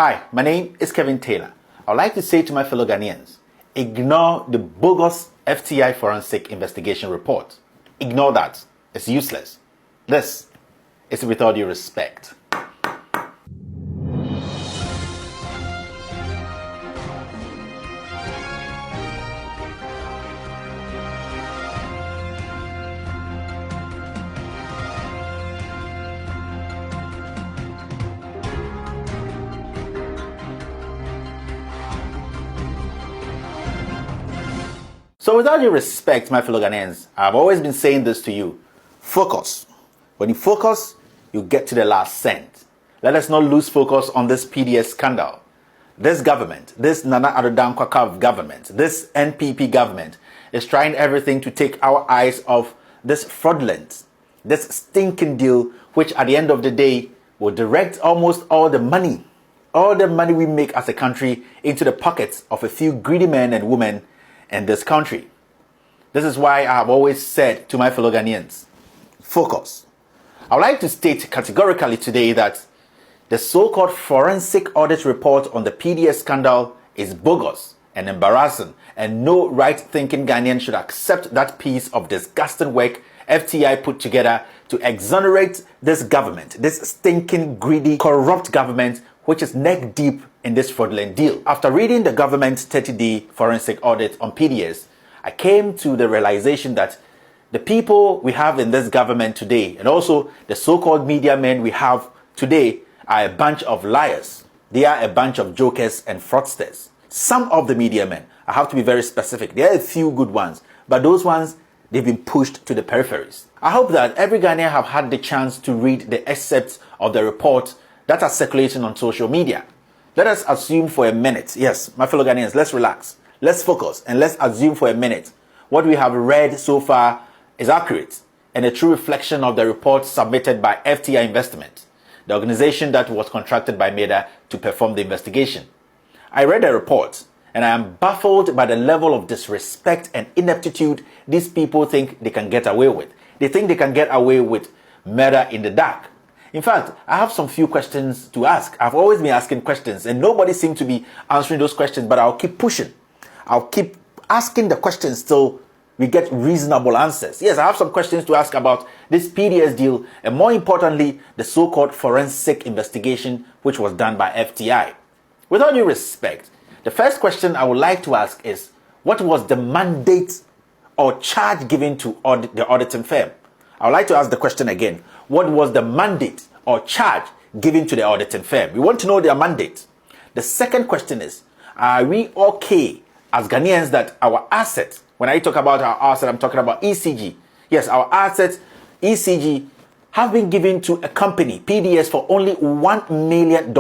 Hi, my name is Kevin Taylor. I would like to say to my fellow Ghanaians, ignore the bogus FTI forensic investigation report. Ignore that. It's useless. This is with all due respect. So with all due respect, my fellow Ghanaians, I've always been saying this to you. Focus. When you focus, you get to the last cent. Let us not lose focus on this Pds scandal. This government, this Nana Addo Dankwa government, this NPP government is trying everything to take our eyes off this fraudulent, this stinking deal, which at the end of the day will direct almost all the money we make as a country into the pockets of a few greedy men and women in this country. This is why I have always said to my fellow Ghanaians, focus. I would like to state categorically today that the so-called forensic audit report on the Pds scandal is bogus and embarrassing, and no right-thinking Ghanaian should accept that piece of disgusting work FTI put together to exonerate this government, this stinking, greedy, corrupt government, which is neck deep in this fraudulent deal. After reading the government's 30-day forensic audit on PDS, I came to the realization that the people we have in this government today, and also the so-called media men we have today, are a bunch of liars. They are a bunch of jokers and fraudsters. Some of the media men, I have to be very specific, there are a few good ones, but those ones, they've been pushed to the peripheries. I hope that every Ghanaian have had the chance to read the excerpts of the report that are circulating on social media. Let us assume for a minute, yes, my fellow Ghanaians, let's relax, let's focus, and let's assume for a minute what we have read so far is accurate and a true reflection of the report submitted by FTI Investment, the organization that was contracted by MEDA to perform the investigation. I read the report and I am baffled by the level of disrespect and ineptitude these people think they can get away with. They think they can get away with murder in the dark. In fact, I have some few questions to ask. I've always been asking questions and nobody seems to be answering those questions, but I'll keep pushing. I'll keep asking the questions till we get reasonable answers. Yes, I have some questions to ask about this PDS deal and more importantly, the so-called forensic investigation which was done by FTI. With all due respect, the first question I would like to ask is, what was the mandate or charge given to the auditing firm? I would like to ask the question again. What was the mandate or charge given to the auditing firm? We want to know their mandate. The second question is, are we okay as Ghanaians that our assets, when I talk about our asset, I'm talking about ECG. Yes, our assets, ECG, have been given to a company, PDS, for only $1 million.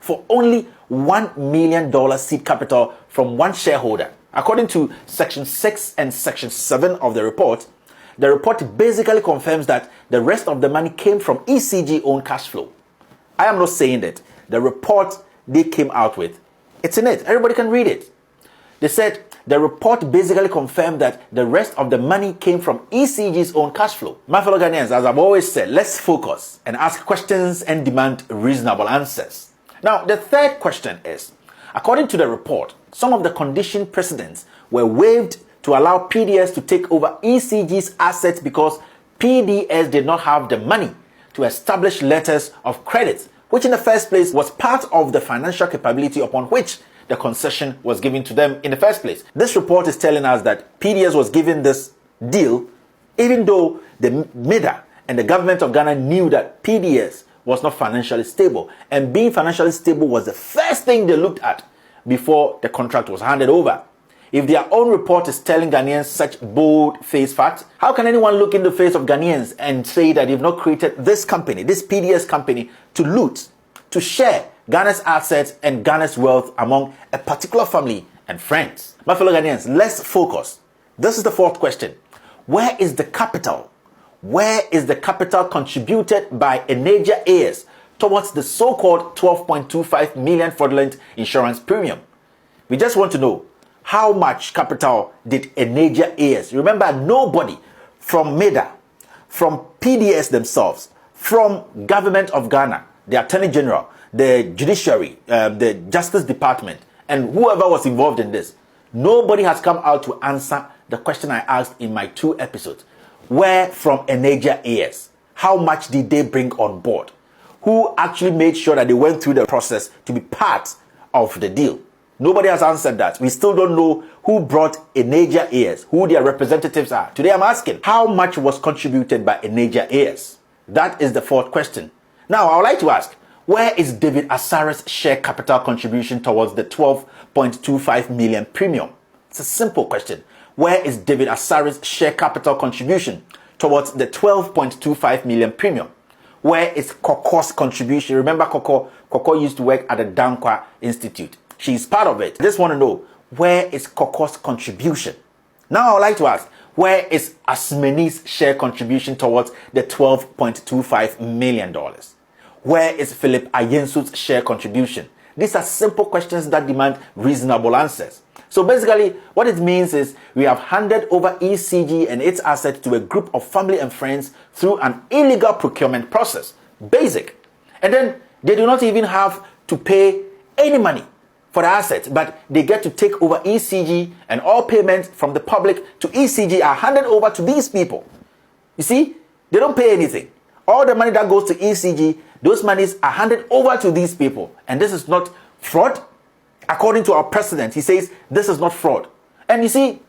For only $1 million seed capital from one shareholder. According to Section 6 and Section 7 of the report basically confirms that the rest of the money came from ECG own cash flow. I am not saying that. The report they came out with, it's in it. Everybody can read it. They said the report basically confirmed that the rest of the money came from ECG's own cash flow. My fellow Ghanaians, as I've always said, let's focus and ask questions and demand reasonable answers. Now, the third question is, according to the report, some of the condition precedents were waived to allow PDS to take over ECG's assets because PDS did not have the money to establish letters of credit, which in the first place was part of the financial capability upon which the concession was given to them in the first place. This report is telling us that PDS was given this deal even though the MEDA and the government of Ghana knew that PDS was not financially stable, and being financially stable was the first thing they looked at before the contract was handed over. If their own report is telling Ghanaians such bold-faced facts, how can anyone look in the face of Ghanaians and say that they've not created this company, this PDS company, to loot, to share Ghana's assets and Ghana's wealth among a particular family and friends? My fellow Ghanaians, let's focus. This is the fourth question. Where is the capital? Where is the capital contributed by Eneja heirs towards the so-called 12.25 million fraudulent insurance premium? We just want to know, how much capital did Eneja heirs? Remember, nobody from MEDA, from PDS themselves, from Government of Ghana, the Attorney General, the judiciary, the Justice Department, and whoever was involved in this, nobody has come out to answer the question I asked in my 2 episodes. Where from Eneja AS? How much did they bring on board? Who actually made sure that they went through the process to be part of the deal? Nobody has answered that. We still don't know who brought Eneja AS, who their representatives are. Today I'm asking, how much was contributed by Eneja AS? That is the 4th question. Now I would like to ask, where is David Asara's share capital contribution towards the 12.25 million premium? It's a simple question. Where is David Asara's share capital contribution towards the 12.25 million premium? Where is Koko's contribution? Remember Koko used to work at the Dankwa Institute. She's part of it. I just want to know, where is Koko's contribution? Now I would like to ask, where is Asmeni's share contribution towards the $12.25 million? Where is Philip Ayensu's share contribution? These are simple questions that demand reasonable answers. So basically, what it means is we have handed over ECG and its assets to a group of family and friends through an illegal procurement process. Basic. And then they do not even have to pay any money for the assets, but they get to take over ECG, and all payments from the public to ECG are handed over to these people. You see, they don't pay anything. All the money that goes to ECG, those monies are handed over to these people. And this is not fraud. According to our president, he says this is not fraud. And you see,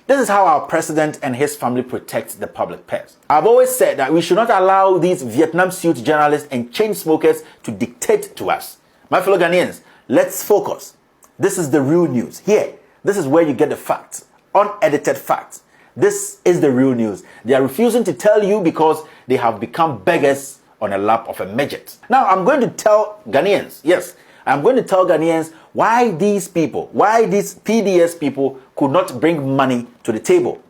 this is how our president and his family protects the public purse. I've always said that we should not allow these Vietnam suit journalists and chain smokers to dictate to us. My fellow Ghanaians, let's focus. This is the real news. Here, this is where you get the facts, unedited facts. This is the real news. They are refusing to tell you because they have become beggars on a lap of a midget. Now, I'm going to tell Ghanaians, yes, I'm going to tell Ghanaians why these people, why these PDS people could not bring money to the table.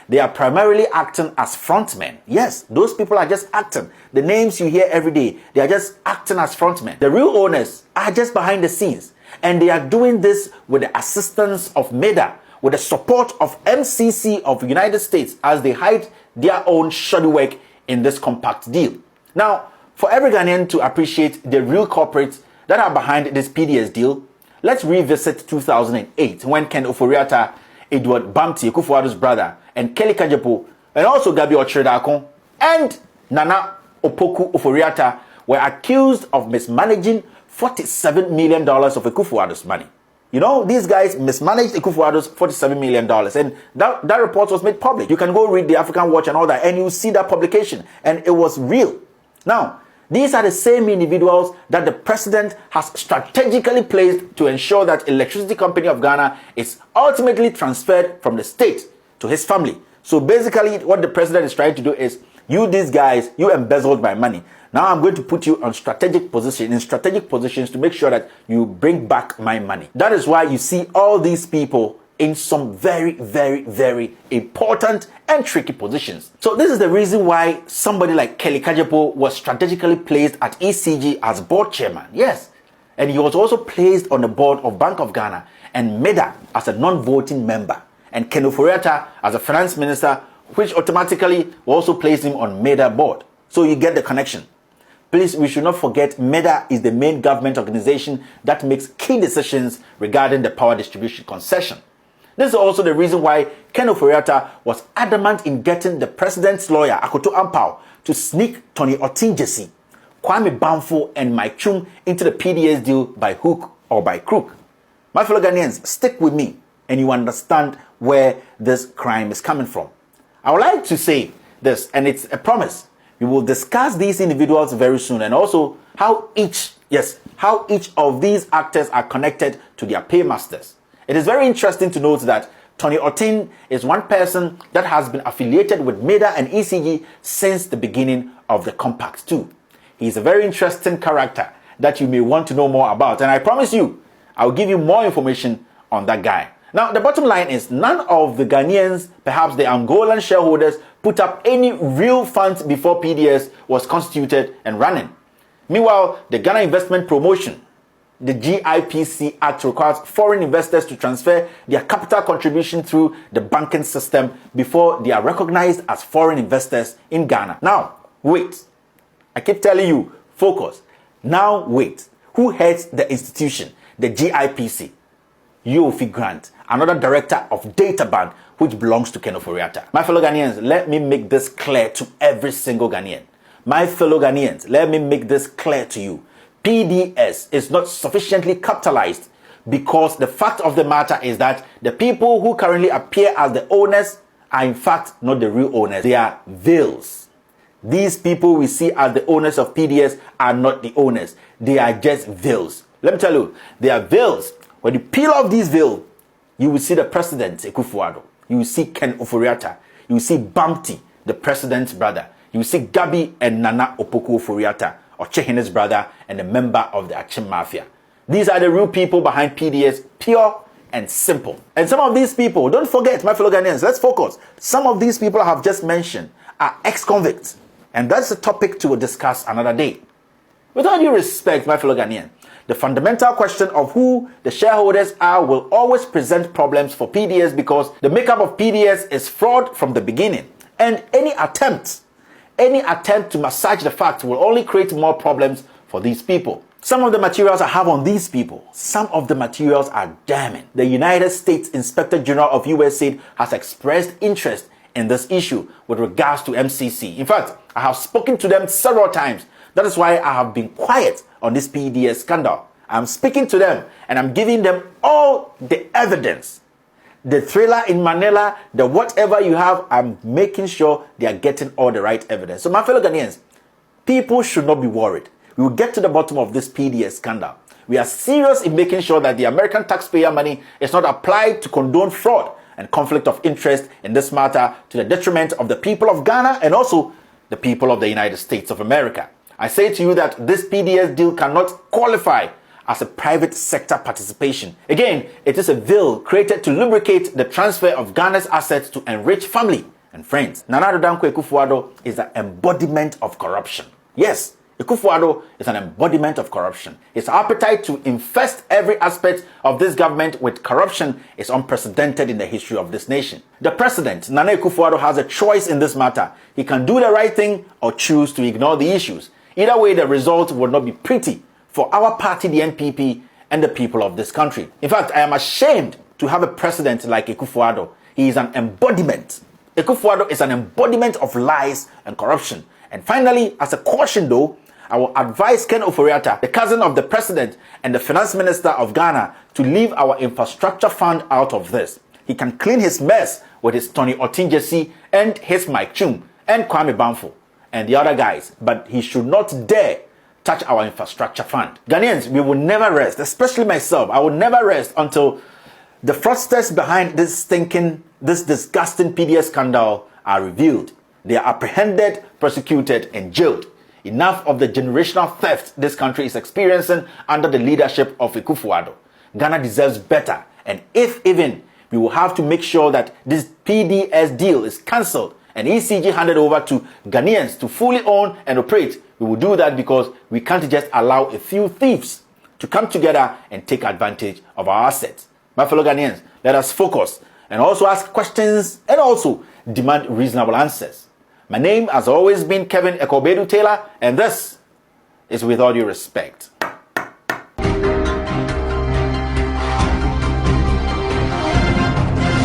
They are primarily acting as frontmen. Yes, those people are just acting. The names you hear every day, they are just acting as frontmen. The real owners are just behind the scenes. And they are doing this with the assistance of MEDA, with the support of MCC of the United States as they hide their own shoddy work in this compact deal. Now, for every Ghanaian to appreciate the real corporates that are behind this PDS deal, let's revisit 2008 when Ken Ofori-Atta, Edward Bamti, Akufo-Addo's brother, and Kelly Kajepo, and also Gabi Ochredakon, and Nana Opoku Ofori-Atta were accused of mismanaging $47 million of Akufo-Addo's money. You know, these guys mismanaged Akufo-Addo's $47 million, and that report was made public. You can go read the African Watch and all that, and you see that publication, and it was real. Now, these are the same individuals that the president has strategically placed to ensure that Electricity Company of Ghana is ultimately transferred from the state to his family. So basically, what the president is trying to do is, you these guys, you embezzled my money. Now I'm going to put you on strategic positions to make sure that you bring back my money. That is why you see all these people in some very, very, very important and tricky positions. So this is the reason why somebody like Kelly Kajepo was strategically placed at ECG as board chairman. Yes. And he was also placed on the board of Bank of Ghana and MEDA as a non-voting member. And Ken Ofori-Atta as a finance minister, which automatically also placed him on MEDA board. So you get the connection. Please, we should not forget MEDA is the main government organization that makes key decisions regarding the power distribution concession. This is also the reason why Ken Ofori-Atta was adamant in getting the president's lawyer, Akoto Ampao, to sneak Tony Otinjesi, Kwame Bamfo, and Mike Chung into the PDS deal by hook or by crook. My fellow Ghanaians, stick with me and you understand where this crime is coming from. I would like to say this, and it's a promise. We will discuss these individuals very soon, and also how each of these actors are connected to their paymasters. It is very interesting to note that Tony Otin is one person that has been affiliated with MEDA and ECG since the beginning of the Compact 2. He is a very interesting character that you may want to know more about, and I promise you, I will give you more information on that guy. Now, the bottom line is none of the Ghanaians, perhaps the Angolan shareholders, put up any real funds before PDS was constituted and running. Meanwhile, the Ghana Investment Promotion, the GIPC Act, requires foreign investors to transfer their capital contribution through the banking system before they are recognized as foreign investors in Ghana. Now, wait. I keep telling you, focus. Now, wait. who heads the institution, the GIPC. Yofi Grant, another director of Data Bank, which belongs to Ken Ofori-Atta. My fellow Ghanaians, let me make this clear to every single Ghanaian. My fellow Ghanaians, let me make this clear to you. PDS is not sufficiently capitalized because the fact of the matter is that the people who currently appear as the owners are in fact not the real owners. They are veils. These people we see as the owners of PDS are not the owners. They are just veils. Let me tell you, they are veils. When you peel off these veils, you will see the president, Akufo-Addo. You will see Ken Ofori-Atta. You will see Bamti, the president's brother. You will see Gabi and Nana Opoku Ofori-Atta, Ochehene's brother and a member of the Achim Mafia. These are the real people behind PDS, pure and simple. And some of these people, don't forget, my fellow Ghanaians, let's focus. Some of these people I have just mentioned are ex-convicts. And that's a topic to discuss another day. With all due respect, my fellow Ghanaians, the fundamental question of who the shareholders are will always present problems for PDS because the makeup of PDS is fraud from the beginning. And any attempt to massage the fact will only create more problems for these people. Some of the materials I have on these people, some of the materials are damning. The United States Inspector General of USAID has expressed interest in this issue with regards to MCC. In fact, I have spoken to them several times. That is why I have been quiet on this PDS scandal. I'm speaking to them and I'm giving them all the evidence. The thriller in Manila, the whatever you have, I'm making sure they are getting all the right evidence. So my fellow Ghanaians, people should not be worried. We will get to the bottom of this PDS scandal. We are serious in making sure that the American taxpayer money is not applied to condone fraud and conflict of interest in this matter to the detriment of the people of Ghana and also the people of the United States of America. I say to you that this PDS deal cannot qualify as a private sector participation. Again, it is a veil created to lubricate the transfer of Ghana's assets to enrich family and friends. Nana Addo Dankwa Akufo-Addo is an embodiment of corruption. Yes, Akufo-Addo is an embodiment of corruption. His appetite to infest every aspect of this government with corruption is unprecedented in the history of this nation. The president, Nana Akufo-Addo, has a choice in this matter. He can do the right thing or choose to ignore the issues. Either way, the result will not be pretty for our party, the NPP, and the people of this country. In fact, I am ashamed to have a president like Akufo-Addo. He is an embodiment. Akufo-Addo is an embodiment of lies and corruption. And finally, as a caution though, I will advise Ken Ofori-Atta, the cousin of the president and the finance minister of Ghana, to leave our infrastructure fund out of this. He can clean his mess with his Tony Otinjesi and his Mike Chum and Kwame Bamfo and the other guys, but he should not dare touch our infrastructure fund. Ghanaians, we will never rest, especially myself. I will never rest until the fraudsters behind this disgusting PDS scandal are revealed. They are apprehended, prosecuted, and jailed. Enough of the generational theft this country is experiencing under the leadership of Akufo-Addo. Ghana deserves better, and if even, we will have to make sure that this PDS deal is cancelled and ECG handed over to Ghanaians to fully own and operate. We will do that because we can't just allow a few thieves to come together and take advantage of our assets. My fellow Ghanaians, let us focus and also ask questions and also demand reasonable answers. My name has always been Kevin Ekobedu Taylor, and this is With All Due Respect.